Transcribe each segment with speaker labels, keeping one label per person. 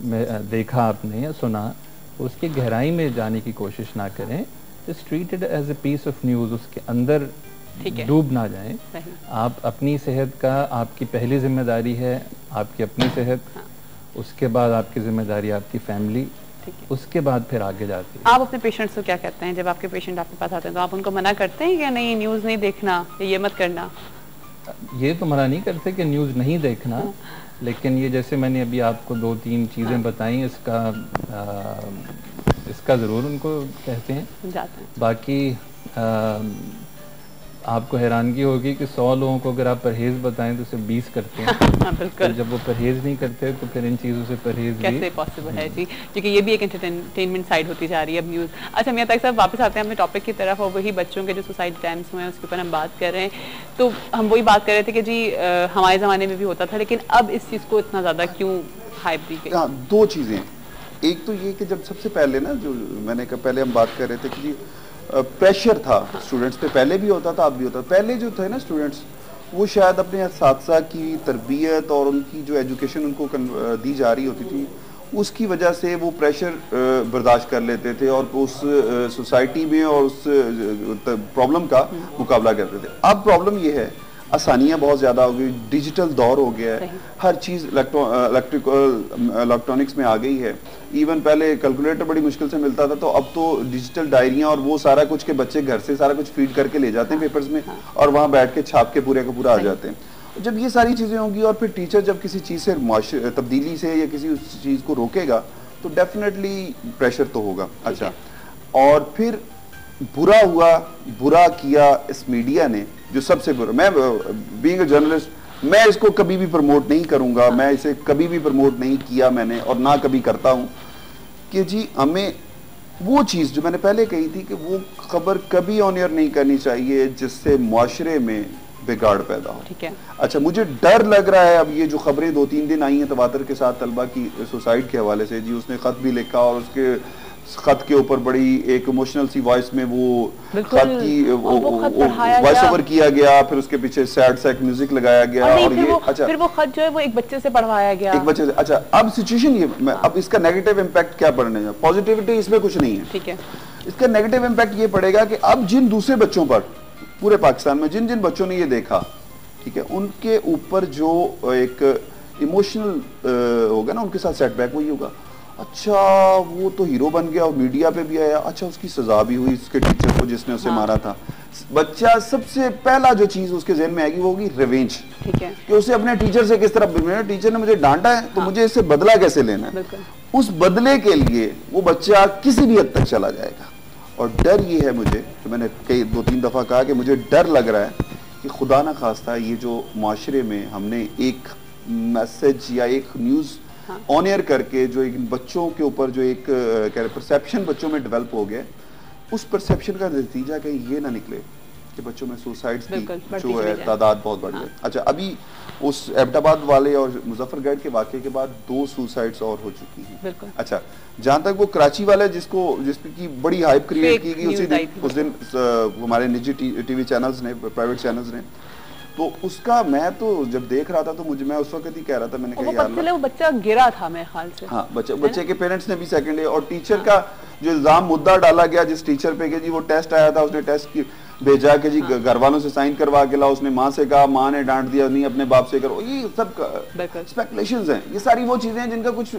Speaker 1: देखा आपने या सुना, उसकी गहराई में जाने की कोशिश ना करें। Just treat it as a piece of news, उसके अंदर डूब ना जाएं। आप अपनी सेहत का, आपकी पहली जिम्मेदारी है आपकी अपनी सेहत, उसके बाद आपकी जिम्मेदारी आपकी फैमिली, उसके बाद फिर आगे जाती है।
Speaker 2: आप अपने पेशेंट्स को क्या कहते हैं जब आपके पेशेंट आपके पास आते हैं, तो आप उनको मना करते हैं या नहीं, न्यूज़ नहीं देखना, ये मत करना?
Speaker 1: ये तो मना नहीं करते कि न्यूज़ नहीं देखना, लेकिन ये जैसे मैंने अभी आपको 2-3 चीज़ें बताई, इसका ज़रूर उनको कहते हैं जाते हैं। बाकी आपको हैरानगी होगी कि 100 लोगों को अगर आप परहेज़ बताएं तो सिर्फ 20 करते हैं। बिल्कुल। तो जब वो परहेज़ नहीं करते तो फिर इन चीज़ों से परहेज़
Speaker 2: कैसे पॉसिबल है जी, क्योंकि ये भी एक एंटरटेनमेंट साइड होती जा रही है अब न्यूज़। अच्छा मियां तारिक साहब, वापस आते हैं अपने टॉपिक की तरफ, और वही बच्चों के जो सुसाइड अटेम्प्ट्स हुए हैं उसके ऊपर हम बात कर रहे हैं। तो हम वही बात कर रहे थे कि जी हमारे ज़माने में भी होता था, लेकिन अब इस चीज़ को इतना ज़्यादा क्यों हाइप दी गई?
Speaker 3: हाँ, 2 चीज़ें। एक तो ये कि जब सबसे पहले ना, जो मैंने कहा पहले हम बात कर रहे थे कि जी प्रेशर था स्टूडेंट्स पे, पहले भी होता था अब भी होता था। पहले जो थे ना स्टूडेंट्स, वो शायद अपने असातिज़ा की तरबियत और उनकी जो एजुकेशन उनको दी जा रही होती थी, उसकी वजह से वो प्रेशर बर्दाश्त कर लेते थे और उस सोसाइटी में और उस प्रॉब्लम का मुकाबला करते थे। अब प्रॉब्लम ये है, आसानियाँ बहुत ज़्यादा हो गई, डिजिटल दौर हो गया है, हर चीज़ इलेक्ट्रॉनिक्स में आ गई है। इवन पहले कैलकुलेटर बड़ी मुश्किल से मिलता था, तो अब तो डिजिटल डायरियाँ और वो सारा कुछ के बच्चे घर से सारा कुछ फीड करके ले जाते हैं पेपर्स में, और वहाँ बैठ के छाप के पूरे का पूरा आ जाते हैं। जब ये सारी चीज़ें होंगी और फिर टीचर जब किसी चीज़ से तब्दीली से या किसी उस चीज़ को रोकेगा तो डेफिनेटली प्रेशर तो होगा। अच्छा, और फिर बुरा हुआ, बुरा किया इस मीडिया ने, जो सबसे बुरा, मैं बीइंग अ जर्नलिस्ट मैं इसको कभी भी प्रमोट नहीं करूंगा, मैं इसे कभी भी प्रमोट नहीं किया मैंने और ना कभी करता हूं, कि जी हमें वो चीज़ जो मैंने पहले कही थी कि वो खबर कभी ऑन एयर नहीं करनी चाहिए जिससे मुआशरे में बिगाड़ पैदा हो।
Speaker 2: ठीक है।
Speaker 3: अच्छा, मुझे डर लग रहा है, अब ये जो खबरें 2-3 दिन आई हैं तवातर के साथ तलबा की सुसाइड के हवाले से, जी उसने ख़त भी लिखा और उसके खत के ऊपर बड़ी एक इमोशनल सी वॉइस में वो खत की वॉइस ओवर किया गया, फिर उसके पीछे सैड सा म्यूजिक लगाया गया, और ये अच्छा
Speaker 2: फिर वो खत जो है वो एक बच्चे से पढ़वाया गया,
Speaker 3: एक बच्चे से। अच्छा, अब सिचुएशन ये, अब इसका नेगेटिव इम्पैक्ट क्या पड़ने है, पॉजिटिविटी इसमें कुछ नहीं है।
Speaker 2: ठीक है।
Speaker 3: इसका नेगेटिव इम्पैक्ट ये पड़ेगा कि अब जिन दूसरे बच्चों पर पूरे पाकिस्तान में जिन जिन बच्चों ने ये देखा, ठीक है, उनके ऊपर जो एक इमोशनल होगा ना, उनके साथ सेटबैक वही होगा। अच्छा, वो तो हीरो बन गया और मीडिया पे भी आया, अच्छा उसकी सजा भी हुई उसके टीचर को जिसने उसे मारा था। बच्चा सबसे पहला जो चीज उसके जहन में आएगी वो होगी रिवेंज।
Speaker 2: ठीक है।
Speaker 3: कि उसे अपने टीचर से किस तरह, टीचर ने मुझे डांटा है तो मुझे इससे बदला कैसे लेना है, उस बदले के लिए वो बच्चा किसी भी हद तक चला जाएगा। और डर ये है मुझे, तो मैंने कई 2-3 दफा कहा कि मुझे डर लग रहा है कि खुदा ना खास्ता ये जो माशरे में हमने एक मैसेज या एक न्यूज़ ऑन एयर करके जो एक बच्चों के ऊपर जो एक परसेप्शन बच्चों में डेवलप हो गया, उस परसेप्शन का नतीजा कहीं ये ना निकले कि बच्चों में सुसाइड्स की जो है तादाद बहुत बढ़ जाए। अच्छा, अभी उस एबटाबाद वाले और मुजफ्फरगढ़ के वाक़े के बाद 2 सुसाइड्स और हो चुकी हैं। अच्छा, जहाँ तक वो कराची वाले जिसकी बड़ी हाइप क्रिएट की गई उस दिन हमारे निजी टीवी चैनल्स ने, प्राइवेट चैनल्स ने, तो उसका मैं तो जब देख रहा था तो मैं उस वक्त ही कह रहा था, मैंने कहा यार
Speaker 2: वो बच्चा गिरा था मेरे ख्याल से।
Speaker 3: हाँ, बच्चे के पेरेंट्स ने भी सेकंड है, और टीचर का जो इल्जाम मुद्दा डाला गया जिस टीचर पे कि जी वो टेस्ट आया था, उसने टेस्ट की भेजा कि जी घर वालों से साइन करवा के ला, उसने माँ से कहा, माँ ने डांट दिया, नहीं अपने बाप से करो, ये सब स्पेकुलेशंस हैं, ये सारी वो चीजें हैं जिनका कुछ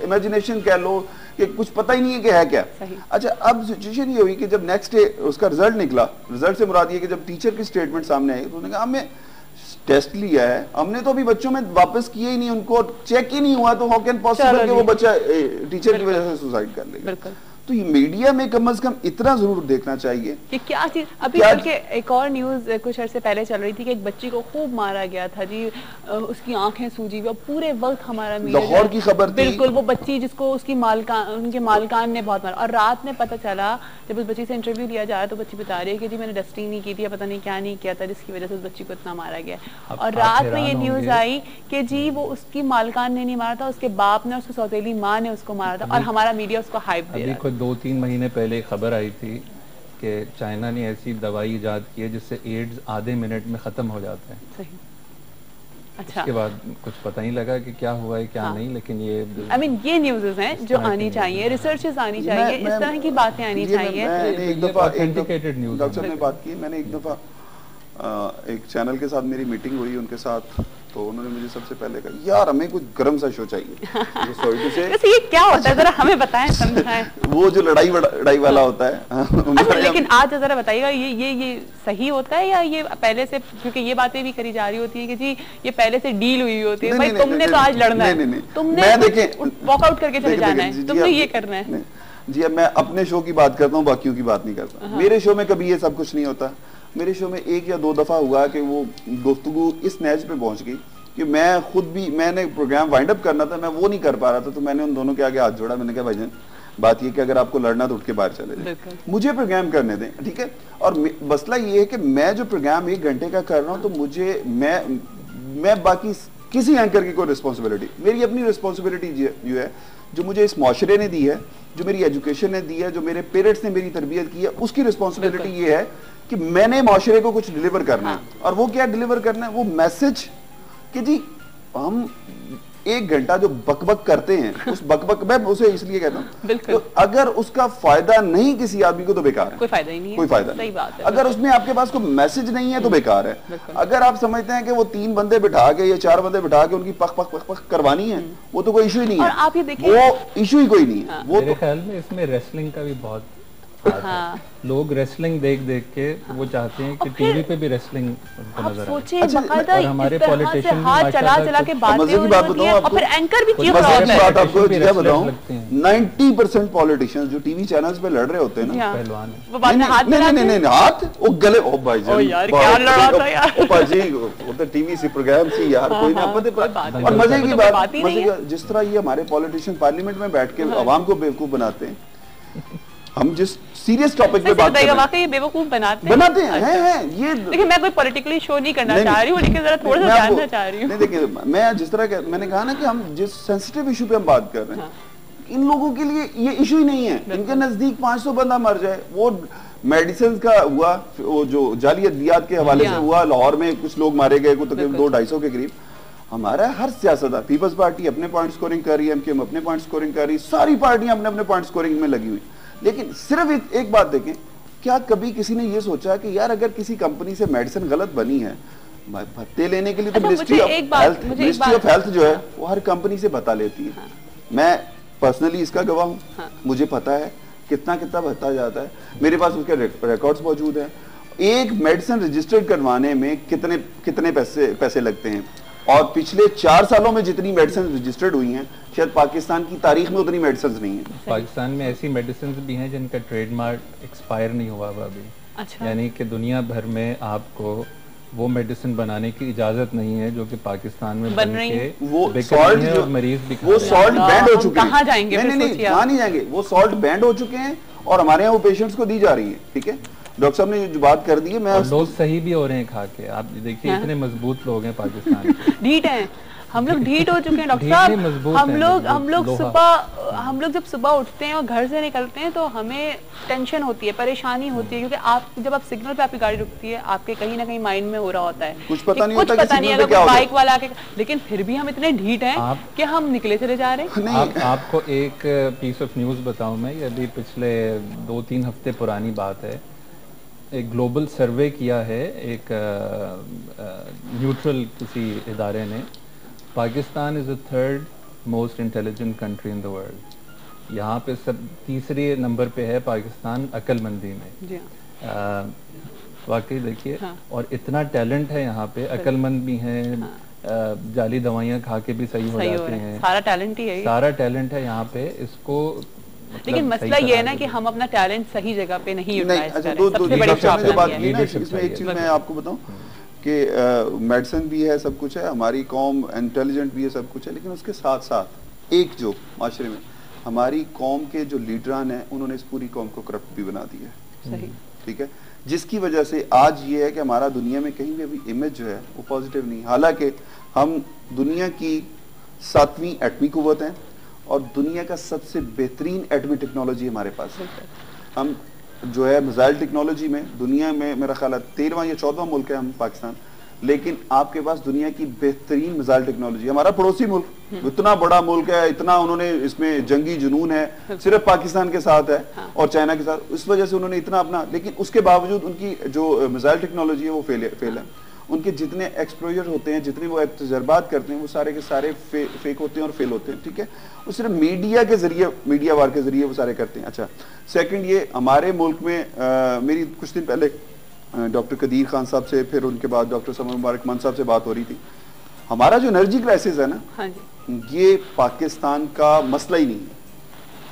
Speaker 3: इमेजिनेशन कह लो कि कुछ पता ही नहीं है कि है क्या। अच्छा, अब सिचुएशन ये हुई कि जब नेक्स्ट डे उसका रिजल्ट निकला, रिजल्ट से मुराद ये कि जब टीचर की स्टेटमेंट सामने आई तो उन्होंने कहा हमने टेस्ट लिया है, हमने तो अभी बच्चों में वापस किए ही नहीं, उनको चेक ही नहीं हुआ, तो हाउ कैन पॉसिबल कि वो बच्चा टीचर की वजह से सुसाइड कर लेगा। तो ये मीडिया में कम से कम इतना जरूर देखना चाहिए
Speaker 2: कि क्या चीज। अभी बल्कि एक और न्यूज कुछ अर्से पहले चल रही थी कि एक बच्ची को खूब मारा गया था जी, उसकी आंखें सूजी हुई, पूरे वक्त हमारा
Speaker 3: लाहौर की खबर थी।
Speaker 2: बिल्कुल, वो बच्ची जिसको उसकी उनके मालकान ने बहुत मारा, और रात में पता चला जब उस बच्ची से इंटरव्यू लिया जा रहा तो बच्ची बता रही है कि जी मैंने डस्टिंग नहीं की थी, पता नहीं क्या नहीं किया था, जिसकी वजह से उस बच्ची को इतना मारा गया। और रात में ये न्यूज आई कि जी वो उसकी मालकान ने नहीं मारा था, उसके बाप ने, उसकी सौतेली माँ ने उसको मारा था, और हमारा मीडिया उसको हाइप दे रहा है।
Speaker 1: 2-3 महीने पहले खबर आई थी कि चाइना ने ऐसी दवाई इजाद की है जिससे एड्स आधे मिनट में ख़त्म हो जाता है।
Speaker 2: सही। अच्छा।
Speaker 1: उसके बाद कुछ पता नहीं लगा कि क्या हुआ है क्या नहीं, लेकिन ये
Speaker 2: ये न्यूज़ हैं जो आनी चाहिए, रिसर्चेस आनी चाहिए, इस तरह की बातें आनी चाहिए।
Speaker 3: मैंने एक दफा
Speaker 1: ऑथेंटिकेटेड न्यूज़
Speaker 3: डॉक्टर साहब ने बात की, मैंने एक दफा एक चैनल के साथ मेरी मीटिंग हुई उनके साथ, तो उन्होंने मुझे सबसे पहले कहा यार हमें कुछ गर्म सा शो चाहिए। सॉरी टू से
Speaker 2: ये क्या होता है जरा हमें बताएं समझाएं।
Speaker 3: वो जो लड़ाई वाला होता है।
Speaker 2: अच्छा, लेकिन आज जरा बताइएगा ये सही होता है या ये पहले से, क्योंकि ये बातें भी करी जा रही होती है कि जी ये पहले से डील हुई होती है, भाई तुमने तो आज लड़ना है, तुमने वॉकआउट करके चले जाना है, तुमने ये करना है।
Speaker 3: जी अब मैं अपने शो की बात करता हूँ, बाकियों की बात नहीं करता। मेरे शो में कभी ये सब कुछ नहीं होता। मेरे शो में एक या दो दफा हुआ कि वो गुफ्तगू इस नैज पे पहुंच गई कि मैं खुद भी, मैंने प्रोग्राम वाइंड अप करना था, मैं वो नहीं कर पा रहा था, तो मैंने उन दोनों के आगे हाथ जोड़ा। मैंने कहा भाईजान बात ये कि अगर आपको लड़ना तो उठ के बाहर चले जाए, मुझे प्रोग्राम करने दें, ठीक है। और मसला ये है कि मैं जो प्रोग्राम 1 घंटे का कर रहा हूँ, तो मुझे मैं बाकी किसी एंकर की कोई रिस्पॉन्सिबिलिटी, मेरी अपनी रिस्पॉन्सिबिलिटी जो है, जो मुझे इस माशरे ने दी है, जो मेरी एजुकेशन ने दी है, जो मेरे पेरेंट्स ने मेरी तरबियत की है, उसकी रिस्पॉन्सिबिलिटी ये है कि मैंने माशरे को कुछ डिलीवर करना है। और वो क्या डिलीवर करना है? वो मैसेज कि जी हम 1 घंटा जो बकबक करते हैं, उस बकबक, मैं उसे इसलिए कहता हूँ तो अगर उसका फायदा नहीं किसी आदमी को तो बेकार है, कोई फायदा ही नहीं है, कोई फायदा नहीं। बात है। अगर उसमें आपके पास कोई मैसेज नहीं है तो बेकार है। अगर आप समझते हैं कि वो 3 बंदे बिठा के या 4 बंदे बिठा के उनकी पक पक पक पक करवानी है, वो तो कोई इशू ही नहीं है। आप ये देखिए, वो इशू ही कोई नहीं है। वो
Speaker 1: मेरे ख्याल में इसमें रेसलिंग का भी बहुत लोग रेसलिंग देख देख के वो चाहते हैं कि टीवी पे भी रेसलिंग उनको नजर आए। और हमारे पॉलिटिशियन
Speaker 2: हाथ चला चला के बातें
Speaker 3: मजे की बात बताऊं आपको,
Speaker 2: फिर एंकर भी चीख
Speaker 3: रहा होता है। बात आपको क्या बताऊं, 90% पॉलिटिशियंस जो टीवी चैनल्स पे लड़ रहे होते हैं ना, पहलवान नहीं हाथ वो गले, ओ भाई
Speaker 2: यार क्या लड़ा था यार,
Speaker 3: ओ भाई वो तो टीवी से प्रोग्राम से यार कोई ना पता पर। और मजे की बात, जिस तरह ये हमारे पॉलिटिशियन पार्लियामेंट में बैठ के आवाम को बेवकूफ बनाते हैं, हम जिस सीरियस टॉपिक पे बात कर रहे हैं,
Speaker 2: वाकई बेवकूफ बनाते हैं। ये देखिए, मैं कोई पॉलिटिकली शो नहीं करना चाह रही हूँ, लेकिन जरा थोड़ा सा जानना चाह रही हूँ।
Speaker 3: नहीं देखिए, मैं जिस तरह मैंने कहा ना कि हम जिस सेंसिटिव इशू पे हम बात कर रहे हैं, इन लोगों के लिए ये इशू ही नहीं है। इनके नजदीक 500 बंदा मर जाए, वो मेडिसिन का हुआ, वो जो जाली अद्वियात के हवाले से हुआ, लाहौर में कुछ लोग मारे गए, तकरीबन 200-250 के करीब। हमारा हर सियासतदान, पीपल्स पार्टी अपने पॉइंट स्कोरिंग कर रही है, एमकेएम अपने पॉइंट स्कोरिंग कर रही है, सारी पार्टियां अपने अपने पॉइंट स्कोरिंग में लगी हुई। लेकिन सिर्फ एक बात देखें, क्या कभी किसी ने ये सोचा कि यार अगर किसी कंपनी से मेडिसिन गलत बनी है, भत्ते लेने के लिए तो मिनिस्ट्री ऑफ हेल्थ जो है वो हर कंपनी से भत्ता लेती है। मैं पर्सनली इसका गवाह हूँ, मुझे पता है कितना कितना भत्ता जाता है, मेरे पास उसके रिकॉर्ड्स मौजूद हैं। एक मेडिसिन रजिस्टर्ड करवाने में कितने पैसे लगते हैं, और पिछले 4 सालों में जितनी मेडिसिन रजिस्टर्ड हुई हैं, शायद पाकिस्तान की तारीख में उतनी मेडिसिन नहीं है।
Speaker 1: पाकिस्तान में ऐसी मेडिसिन भी हैं जिनका ट्रेडमार्क एक्सपायर नहीं हुआ अभी। अच्छा। यानी कि दुनिया भर में आपको वो मेडिसिन बनाने की इजाजत नहीं है जो कि पाकिस्तान में बन के
Speaker 3: वो सॉल्ट जो मरीज भी वो सॉल्ट बैंड हो चुके हैं।
Speaker 2: कहाँ जाएंगे?
Speaker 3: नहीं वहाँ नहीं जाएंगे, वो सॉल्ट बैंड हो चुके हैं और हमारे यहाँ वो पेशेंट्स को दी जा रही है। ठीक है, डॉक्टर साहब ने जो बात कर दी है, मैं
Speaker 1: लोग सही भी हो रहे हैं खा के। आप देखिए इतने मजबूत लोग हैं पाकिस्तान
Speaker 2: ढीठ हैं, हम लोग ढीठ हो चुके हैं डॉक्टर साहब। हम लोग जब सुबह उठते हैं और घर से निकलते हैं तो हमें टेंशन होती है, परेशानी होती है, क्योंकि जब आप सिग्नल पे आपकी गाड़ी रुकती है, आपके कहीं ना कहीं माइंड में हो रहा होता है
Speaker 3: कुछ पता नहीं
Speaker 2: अगर बाइक वाला आके, लेकिन फिर भी हम इतने ढीठ हैं कि हम निकले चले जा रहे हैं।
Speaker 1: आपको एक पीस ऑफ न्यूज बताऊं मैं, ये अभी पिछले 2-3 हफ्ते पुरानी बात है। एक ग्लोबल सर्वे किया है एक न्यूट्रल किसी इदारे ने, Pakistan is the 3rd most intelligent country in the world. यहाँ पे सब 3रे नंबर पे है पाकिस्तान अक्लमंदी में। वाकई देखिए, और इतना टैलेंट है यहाँ पे, अक्लमंद भी हैं, जाली दवाइयाँ खा के भी सही हो जाते हैं,
Speaker 2: सारा टैलेंट ही है,
Speaker 1: सारा टैलेंट है यहाँ पे। इसको
Speaker 2: लेकिन मसला ये है ना कि हम अपना टैलेंट सही जगह पे नहीं यूटिलाइज कर रहे।
Speaker 3: सबसे बड़ी बात है ना, इसमें एक चीज मैं आपको बताऊं कि मेडिसिन भी है, सब कुछ है, हमारी कौम इंटेलिजेंट भी है, सब कुछ है, लेकिन उसके साथ साथ एक जो माशरे में हमारी कौम के जो लीडरान हैं, उन्होंने इस पूरी कौम को करप्ट भी बना दिया है। ठीक है, जिसकी वजह से आज ये है कि हमारा दुनिया में कहीं भी अभी इमेज जो है वो पॉजिटिव नहीं। हालांकि हम दुनिया की 7वीं एटमी कुव्वत हैं और दुनिया का सबसे बेहतरीन एटमी टेक्नोलॉजी हमारे पास है। हम जो है मिसाइल टेक्नोलॉजी में दुनिया में मेरा ख्याल है 13वां या 14वां मुल्क है हम पाकिस्तान, लेकिन आपके पास दुनिया की बेहतरीन मिसाइल टेक्नोलॉजी, हमारा पड़ोसी मुल्क इतना बड़ा मुल्क है, इतना उन्होंने इसमें जंगी जुनून है, सिर्फ पाकिस्तान के साथ है और चाइना के साथ, इस वजह से उन्होंने इतना अपना, लेकिन उसके बावजूद उनकी जो मिसाइल टेक्नोलॉजी है वो फेल है। उनके जितने एक्सपोजर होते हैं, जितने वो तजर्बात करते हैं, वो सारे के सारे फेक होते हैं और फेल होते हैं, ठीक है। वो सिर्फ मीडिया के जरिए, मीडिया वार के जरिए वो सारे करते हैं। अच्छा, सेकंड ये हमारे मुल्क में मेरी कुछ दिन पहले डॉक्टर कदीर खान साहब से, फिर उनके बाद डॉक्टर समर मुबारक मान साहब से बात हो रही थी। हमारा जो एनर्जी क्राइसिस है ना,
Speaker 2: हाँ जी,
Speaker 3: ये पाकिस्तान का मसला ही नहीं है,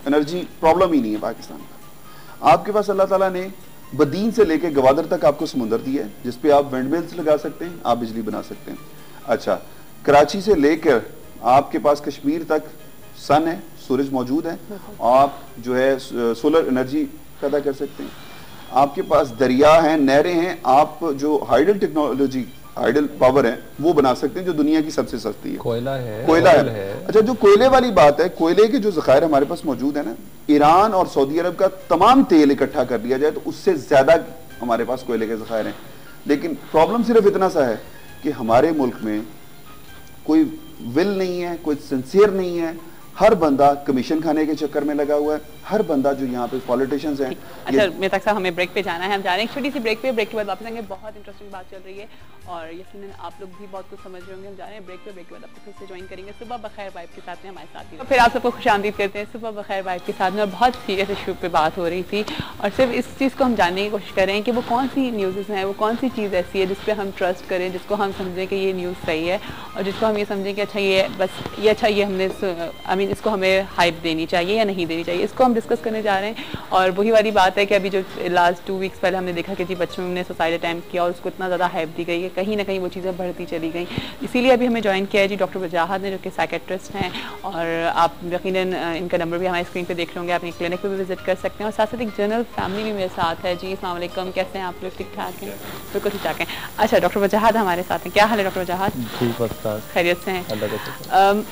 Speaker 3: एनर्जी प्रॉब्लम ही नहीं है पाकिस्तान का। आपके पास अल्लाह ताला ने बदीन से लेके गवादर तक आपको समुंदर दिया है, जिसपे आप विंडमिल्स लगा सकते हैं, आप बिजली बना सकते हैं। अच्छा, कराची से लेकर आपके पास कश्मीर तक सन है, सूरज मौजूद है, आप जो है सोलर एनर्जी पैदा कर सकते हैं। आपके पास दरिया हैं, नहरें हैं, आप जो हाइडल टेक्नोलॉजी, हाइडल पावर है वो बना सकते हैं, जो दुनिया की सबसे सस्ती है।
Speaker 1: कोयला है,
Speaker 3: कोयला है। अच्छा, जो कोयले वाली बात है, कोयले के जो ज़खायर हमारे पास मौजूद है ना, ईरान और सऊदी अरब का तमाम तेल इकट्ठा कर लिया जाए तो उससे ज्यादा हमारे पास कोयले के ज़खायर हैं। लेकिन प्रॉब्लम सिर्फ इतना सा है कि हमारे मुल्क में कोई विल नहीं है, कोई सिंसियर नहीं है, हर बंदा कमीशन खाने के चक्कर में लगा हुआ है, हर बंदा जो यहाँ पे पॉलिटिशियंस हैं।
Speaker 2: अच्छा मेहता साहब, हमें ब्रेक पे जाना है, हम जा रहे हैं एक छोटी सी ब्रेक पे, ब्रेक के बाद वापस आएंगे। बहुत इंटरेस्टिंग बात चल रही है और यकीनन आप लोग भी बहुत कुछ समझ रहे होंगे। हम जा रहे हैं ब्रेक पे, ब्रेक के बाद आपको फिर से ज्वाइन करेंगे सुबह बखैर वाइब के साथ में, हमारे साथ ही। फिर आप सबको खुशामदीद करते हैं सुबह बखैर वाइब के साथ में। और बहुत सीरियस इशू पे बात हो रही थी और सिर्फ इस चीज़ को हम जानने की कोशिश कर रहे हैं कि वो कौन सी न्यूज़ हैं, वो कौन सी चीज़ ऐसी है जिस पर हम ट्रस्ट करें, जिसको हम समझें कि ये न्यूज़ सही है और जिसको हम ये समझें कि अच्छा ये बस ये अच्छा ये हमने आई मीन इसको हमें हाइप देनी चाहिए या नहीं देनी चाहिए, इसको हम डिस्कस करने जा रहे हैं। और वही वाली बात है कि अभी जो लास्ट 2 वीक्स पहले हमने देखा कि जी बच्चों ने सुसाइड अटैम्प्ट किया और उसको इतना ज़्यादा हाइप दी गई है, कहीं ना कहीं वो चीज़ें बढ़ती चली गई। इसीलिए अभी हमें ज्वाइन किया है जी डॉक्टर वजाहत ने, जो कि साइकेट्रिस्ट हैं और आप यकीनन इनका नंबर भी हमारे स्क्रीन पे देख लेंगे, अपनी क्लिनिक पे भी विजिट कर सकते हैं। और साथ साथ एक जनरल फैमिली भी मेरे साथ है जी। अस्सलाम वालेकुम, कैसे हैं आप लोग? ठीक ठाक हैं? बिल्कुल ठीक ठाक हैं। अच्छा, डॉक्टर वजाहत हमारे साथ हैं। क्या हाल है डॉक्टर वजाहत? खैरियत से हैं?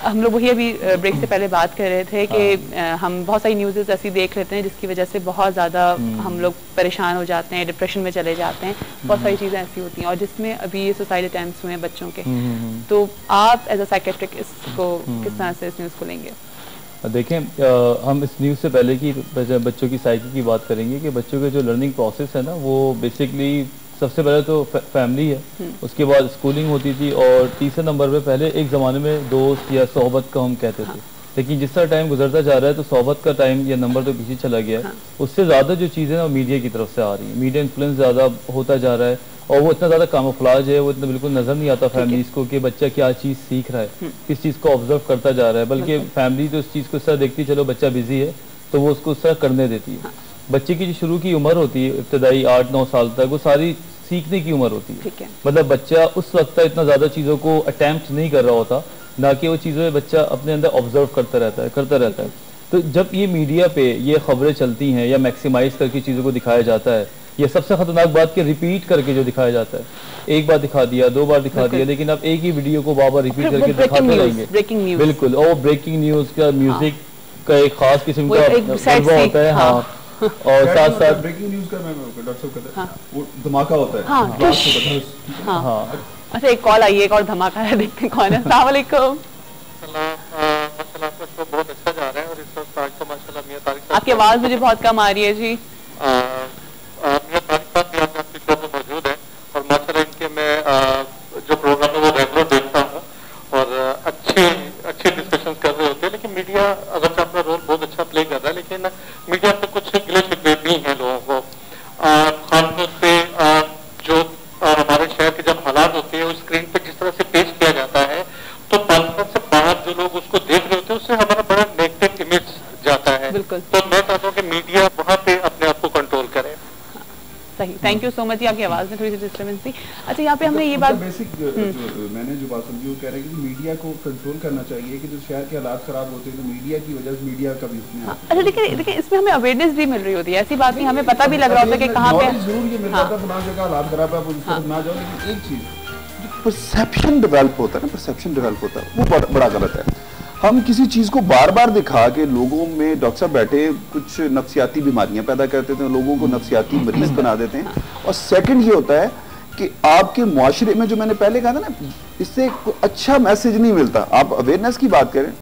Speaker 2: हम लोग वही अभी ब्रेक से पहले बात कर रहे थे कि हम बहुत सारी न्यूज़ ऐसी देख लेते हैं जिसकी वजह से बहुत ज़्यादा हम लोग परेशान हो जाते हैं, डिप्रेशन में चले जाते हैं। बहुत सारी चीज़ें ऐसी होती हैं और जिसमें अभी ये सुसाइड अटेम्प्ट्स हुए हैं बच्चों के। तो आप एज अ साइकेट्रिक इसको किस तरह से इस न्यूज़ को लेंगे?
Speaker 1: देखें, हम इस न्यूज़ से पहले की बच्चों की साइकी की बात करेंगे कि बच्चों के जो लर्निंग प्रोसेस है ना, वो बेसिकली सबसे पहले तो फैमिली है, उसके बाद स्कूलिंग होती थी और तीसरे नंबर पे पहले एक ज़माने में दोस्त या सोहबत का हम कहते थे। लेकिन जिस तरह टाइम गुजरता जा रहा है तो सोहबत का टाइम या नंबर तो पीछे चला गया है। उससे ज़्यादा जो चीज़ें ना वो मीडिया की तरफ से आ रही है, मीडिया इन्फ्लुएंस ज़्यादा होता जा रहा है और वो इतना ज़्यादा कामोफ्लाज है, वो इतना बिल्कुल नज़र नहीं आता फैमिलीज़ को कि बच्चा क्या चीज़ सीख रहा है, किस चीज़ को ऑब्जर्व करता जा रहा है। बल्कि फैमिली तो उस चीज़ को इस तरह देखती, चलो बच्चा बिजी है तो वो उसको उस तरह करने देती है। बच्चे की जो शुरू की उम्र होती है इब्तदाई 8-9 साल तक, वो सारी सीखने की उम्र होती है। मतलब बच्चा उस वक्त इतना ज़्यादा चीज़ों को अटैम्प्ट नहीं कर रहा होता, ना कि वो चीज़ें बच्चा अपने अंदर ऑब्जर्व करता रहता है। तो जब ये मीडिया पे ये खबरें चलती हैं या मैक्सिमाइज करके चीज़ों को दिखाया जाता है, ये सबसे खतरनाक बात कि रिपीट करके जो दिखाया जाता है, एक बार दिखा दिया, 2 बार दिखा दिया, लेकिन आप एक ही वीडियो को बार बार रिपीट करके दिखाते रहेंगे। बिल्कुल, और ब्रेकिंग न्यूज़ का म्यूजिक का एक खास किस्म का होता है। हाँ, और साथ साथ
Speaker 3: ब्रेकिंग न्यूज़ का डॉक्टर कहता है वो धमाका होता है।
Speaker 2: हाँ, अच्छा एक कॉल आई है, एक और धमाका है, देखते हैं कौन है। अस्सलाम वालेकुम।
Speaker 4: बहुत अच्छा जा रहा है और इस वक्त आज तो माशाल्लाह मियां तारिक साहब,
Speaker 2: आपकी आवाज़ मुझे बहुत कम आ रही है जी।
Speaker 4: मियां तारिक साहब भी आज आपके शो में मौजूद है और माशाल्लाह इनके मैं जो प्रोग्राम है वो रेगुलर देखता हूँ और अच्छे डिस्कशन कर रहे होते हैं। लेकिन मीडिया अगर अपना रोल बहुत अच्छा प्ले कर रहा है, लेकिन मीडिया पे कुछ गिले शिकवे भी हैं लोगों को, खासतौर पे जो हमारे शहर के जब हालात होते हैं उस स्क्रीन पे जिस तरह से पेश किया जाता है तो पाकिस्तान से बाहर जो लोग उसको देख रहे होते हैं उससे हमारा बड़ा नेगेटिव इमेज जाता है। तो मैं चाहता हूँ कि मीडिया वहाँ पे अपने आप को कंट्रोल करे।
Speaker 2: सही, थैंक यू सो मच। आपकी आवाज़ में थोड़ी सी डिस्टर्बेंस थी। अच्छा, यहाँ पे हमने ये बात
Speaker 3: बेसिक मैंने जो बात समझी वो कह रहे हैं कि मीडिया को कंट्रोल करना चाहिए कि जो शहर के हालात खराब होते हैं तो मीडिया की वजह से मीडिया का भी इसमें।
Speaker 2: अच्छा, देखिए इसमें हमें अवेयरनेस भी मिल रही होती है, ऐसी बात नहीं, हमें पता भी लग रहा होता है कि कहाँ पे
Speaker 3: जरूर ये मिलता था फलां जगह हालात खराब है, आप उस तरफ ना जाओ। लेकिन एक चीज परसेप्शन डेवलप होता है ना, परसेप्शन डेवलप होता है वो बड़ा गलत है। हम किसी चीज को बार बार दिखा के लोगों में, डॉक्टर साहब बैठे कुछ नफ्सियाती बीमारियां पैदा करते थे, लोगों को नफ्सियाती मरीज बना देते हैं। और सेकंड ये होता है कि आपके मुआशरे में, जो मैंने पहले कहा था ना, इससे अच्छा मैसेज नहीं मिलता। आप अवेयरनेस की बात करें,